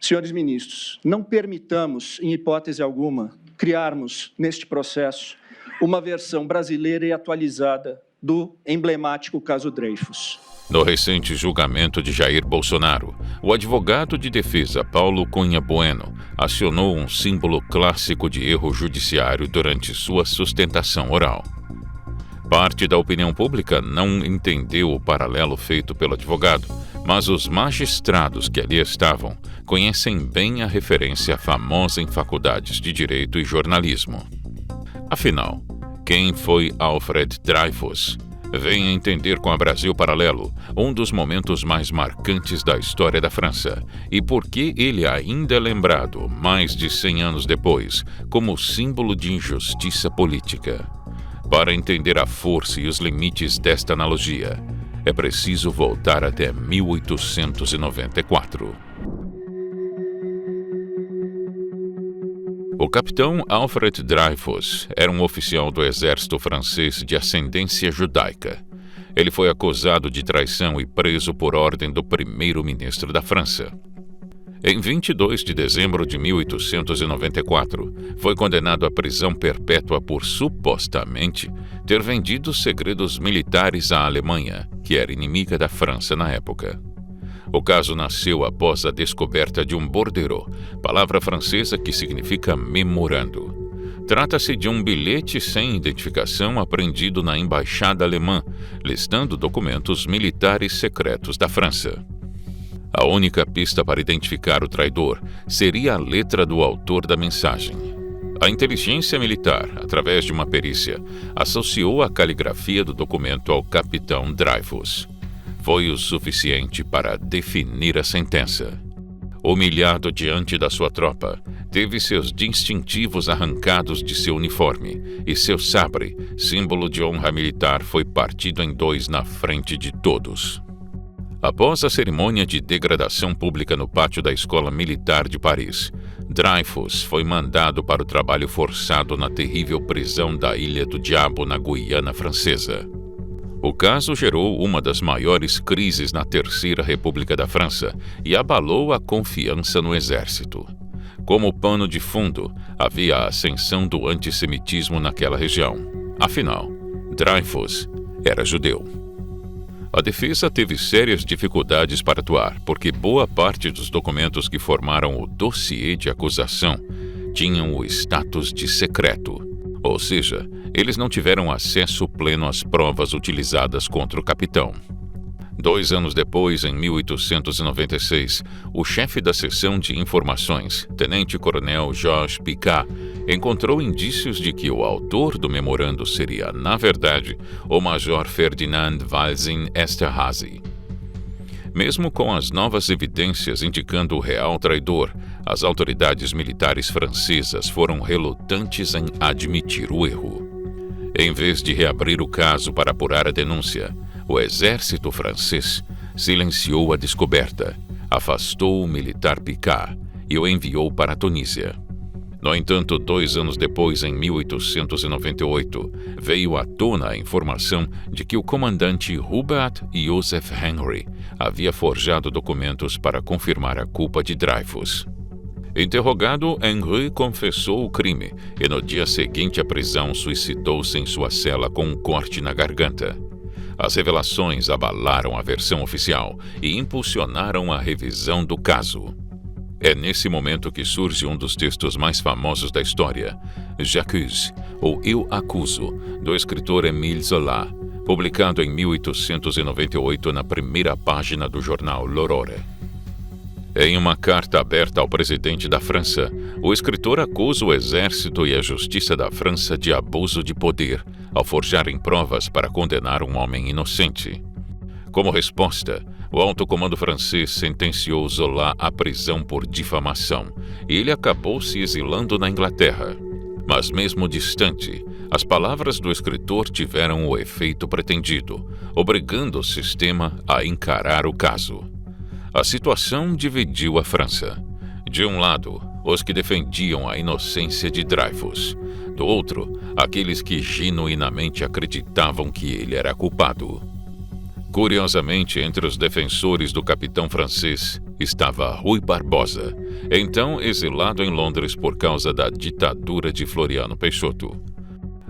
Senhores ministros, não permitamos, em hipótese alguma, criarmos, neste processo, uma versão brasileira e atualizada do emblemático caso Dreyfus. No recente julgamento de Jair Bolsonaro, o advogado de defesa Paulo Cunha Bueno acionou um símbolo clássico de erro judiciário durante sua sustentação oral. Parte da opinião pública não entendeu o paralelo feito pelo advogado, mas os magistrados que ali estavam conhecem bem a referência famosa em faculdades de Direito e Jornalismo. Afinal, quem foi Alfred Dreyfus? Venha entender com a Brasil Paralelo um dos momentos mais marcantes da história da França e por que ele ainda é lembrado, mais de 100 anos depois, como símbolo de injustiça política. Para entender a força e os limites desta analogia, é preciso voltar até 1894. O capitão Alfred Dreyfus era um oficial do exército francês de ascendência judaica. Ele foi acusado de traição e preso por ordem do primeiro-ministro da França. Em 22 de dezembro de 1894, foi condenado à prisão perpétua por, supostamente, ter vendido segredos militares à Alemanha, que era inimiga da França na época. O caso nasceu após a descoberta de um bordereau, palavra francesa que significa memorando. Trata-se de um bilhete sem identificação apreendido na embaixada alemã, listando documentos militares secretos da França. A única pista para identificar o traidor seria a letra do autor da mensagem. A inteligência militar, através de uma perícia, associou a caligrafia do documento ao capitão Dreyfus. Foi o suficiente para definir a sentença. Humilhado diante da sua tropa, teve seus distintivos arrancados de seu uniforme e seu sabre, símbolo de honra militar, foi partido em dois na frente de todos. Após a cerimônia de degradação pública no pátio da Escola Militar de Paris, Dreyfus foi mandado para o trabalho forçado na terrível prisão da Ilha do Diabo, na Guiana Francesa. O caso gerou uma das maiores crises na Terceira República da França e abalou a confiança no exército. Como pano de fundo, havia a ascensão do antissemitismo naquela região. Afinal, Dreyfus era judeu. A defesa teve sérias dificuldades para atuar, porque boa parte dos documentos que formaram o dossiê de acusação tinham o status de secreto, ou seja, eles não tiveram acesso pleno às provas utilizadas contra o capitão. 2 anos depois, em 1896, o chefe da seção de informações, tenente-coronel Georges Picquart, encontrou indícios de que o autor do memorando seria, na verdade, o major Ferdinand Walsin Esterhazy. Mesmo com as novas evidências indicando o real traidor, as autoridades militares francesas foram relutantes em admitir o erro. Em vez de reabrir o caso para apurar a denúncia, o exército francês silenciou a descoberta, afastou o militar Picquart e o enviou para a Tunísia. No entanto, 2 anos depois, em 1898, veio à tona a informação de que o comandante Hubert Joseph Henry havia forjado documentos para confirmar a culpa de Dreyfus. Interrogado, Henry confessou o crime e no dia seguinte à prisão suicidou-se em sua cela com um corte na garganta. As revelações abalaram a versão oficial e impulsionaram a revisão do caso. É nesse momento que surge um dos textos mais famosos da história, J'accuse, ou Eu Acuso, do escritor Émile Zola, publicado em 1898 na primeira página do jornal L'Aurore. Em uma carta aberta ao presidente da França, o escritor acusa o exército e a justiça da França de abuso de poder, ao forjarem provas para condenar um homem inocente. Como resposta, o alto comando francês sentenciou Zola à prisão por difamação e ele acabou se exilando na Inglaterra. Mas mesmo distante, as palavras do escritor tiveram o efeito pretendido, obrigando o sistema a encarar o caso. A situação dividiu a França. De um lado, os que defendiam a inocência de Dreyfus. Do outro, aqueles que genuinamente acreditavam que ele era culpado. Curiosamente, entre os defensores do capitão francês, estava Rui Barbosa, então exilado em Londres por causa da ditadura de Floriano Peixoto.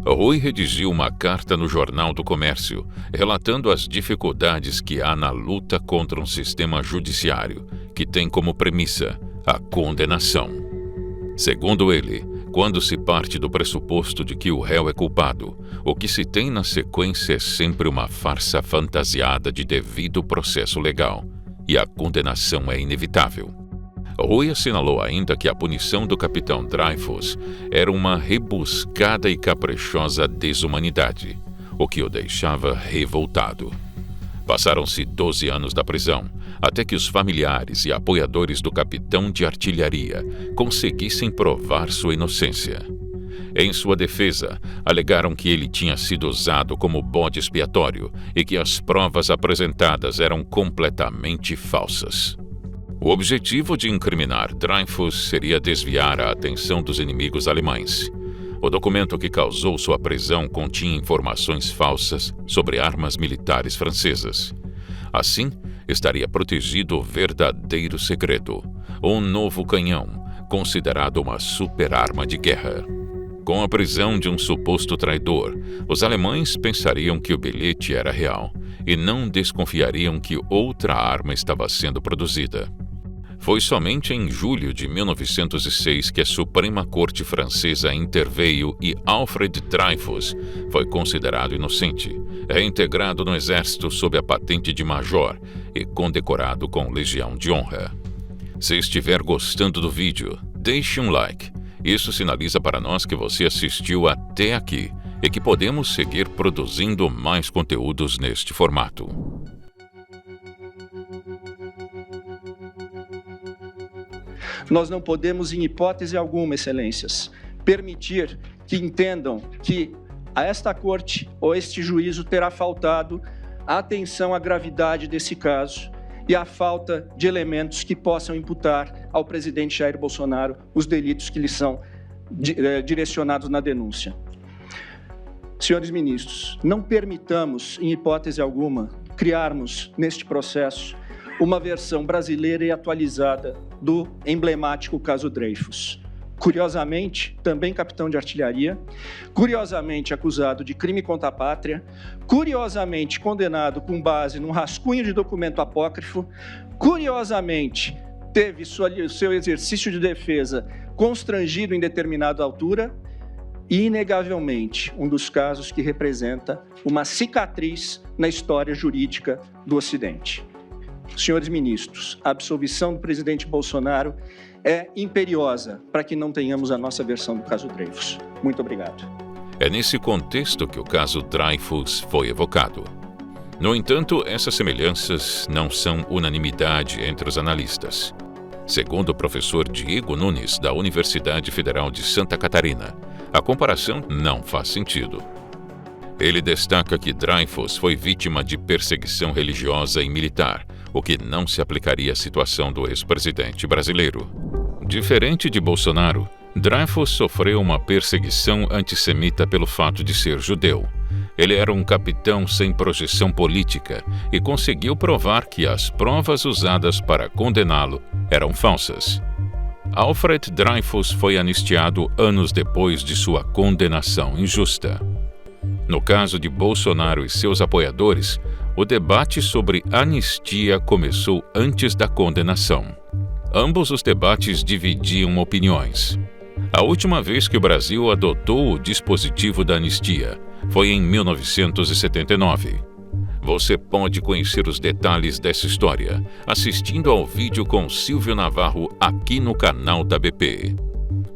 Rui redigiu uma carta no Jornal do Comércio, relatando as dificuldades que há na luta contra um sistema judiciário, que tem como premissa a condenação. Segundo ele, quando se parte do pressuposto de que o réu é culpado, o que se tem na sequência é sempre uma farsa fantasiada de devido processo legal, e a condenação é inevitável. Rui assinalou ainda que a punição do capitão Dreyfus era uma rebuscada e caprichosa desumanidade, o que o deixava revoltado. Passaram-se 12 anos da prisão, até que os familiares e apoiadores do capitão de artilharia conseguissem provar sua inocência. Em sua defesa, alegaram que ele tinha sido usado como bode expiatório e que as provas apresentadas eram completamente falsas. O objetivo de incriminar Dreyfus seria desviar a atenção dos inimigos alemães. O documento que causou sua prisão continha informações falsas sobre armas militares francesas. Assim, estaria protegido o verdadeiro segredo, um novo canhão, considerado uma super-arma de guerra. Com a prisão de um suposto traidor, os alemães pensariam que o bilhete era real e não desconfiariam que outra arma estava sendo produzida. Foi somente em julho de 1906 que a Suprema Corte Francesa interveio e Alfred Dreyfus foi considerado inocente, reintegrado no exército sob a patente de major e condecorado com Legião de Honra. Se estiver gostando do vídeo, deixe um like. Isso sinaliza para nós que você assistiu até aqui e que podemos seguir produzindo mais conteúdos neste formato. Nós não podemos, em hipótese alguma, excelências, permitir que entendam que a esta corte ou este juízo terá faltado a atenção à gravidade desse caso e à falta de elementos que possam imputar ao presidente Jair Bolsonaro os delitos que lhe são direcionados na denúncia. Senhores ministros, não permitamos, em hipótese alguma, criarmos neste processo uma versão brasileira e atualizada do emblemático caso Dreyfus. Curiosamente, também capitão de artilharia, curiosamente acusado de crime contra a pátria, curiosamente condenado com base num rascunho de documento apócrifo, curiosamente teve seu exercício de defesa constrangido em determinada altura e, inegavelmente, um dos casos que representa uma cicatriz na história jurídica do Ocidente. Senhores ministros, a absolvição do presidente Bolsonaro é imperiosa para que não tenhamos a nossa versão do caso Dreyfus. Muito obrigado. É nesse contexto que o caso Dreyfus foi evocado. No entanto, essas semelhanças não são unanimidade entre os analistas. Segundo o professor Diego Nunes, da Universidade Federal de Santa Catarina, a comparação não faz sentido. Ele destaca que Dreyfus foi vítima de perseguição religiosa e militar, o que não se aplicaria à situação do ex-presidente brasileiro. Diferente de Bolsonaro, Dreyfus sofreu uma perseguição antissemita pelo fato de ser judeu. Ele era um capitão sem projeção política e conseguiu provar que as provas usadas para condená-lo eram falsas. Alfred Dreyfus foi anistiado anos depois de sua condenação injusta. No caso de Bolsonaro e seus apoiadores, o debate sobre anistia começou antes da condenação. Ambos os debates dividiam opiniões. A última vez que o Brasil adotou o dispositivo da anistia foi em 1979. Você pode conhecer os detalhes dessa história assistindo ao vídeo com Silvio Navarro aqui no canal da BP.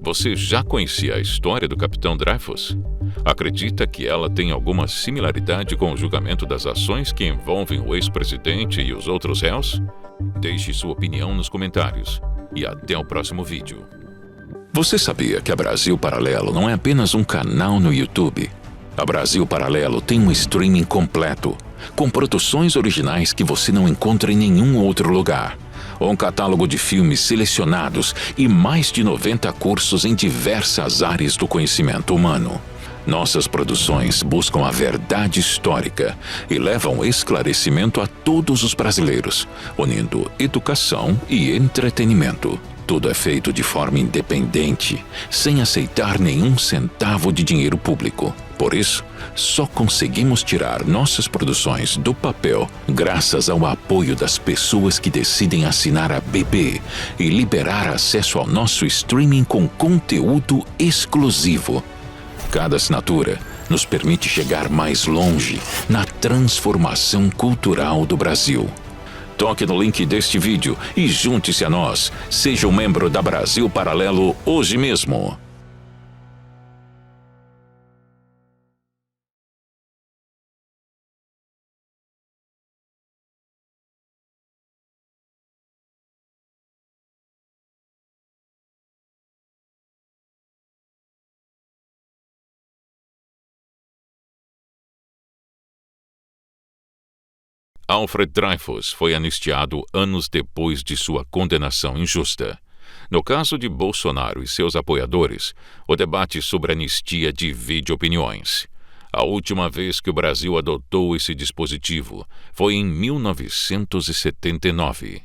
Você já conhecia a história do capitão Dreyfus? Acredita que ela tem alguma similaridade com o julgamento das ações que envolvem o ex-presidente e os outros réus? Deixe sua opinião nos comentários e até o próximo vídeo. Você sabia que a Brasil Paralelo não é apenas um canal no YouTube? A Brasil Paralelo tem um streaming completo, com produções originais que você não encontra em nenhum outro lugar. Um catálogo de filmes selecionados e mais de 90 cursos em diversas áreas do conhecimento humano. Nossas produções buscam a verdade histórica e levam esclarecimento a todos os brasileiros, unindo educação e entretenimento. Tudo é feito de forma independente, sem aceitar nenhum centavo de dinheiro público. Por isso, só conseguimos tirar nossas produções do papel graças ao apoio das pessoas que decidem assinar a BB e liberar acesso ao nosso streaming com conteúdo exclusivo. Cada assinatura nos permite chegar mais longe na transformação cultural do Brasil. Toque no link deste vídeo e junte-se a nós. Seja um membro da Brasil Paralelo hoje mesmo. Alfred Dreyfus foi anistiado anos depois de sua condenação injusta. No caso de Bolsonaro e seus apoiadores, o debate sobre anistia divide opiniões. A última vez que o Brasil adotou esse dispositivo foi em 1979.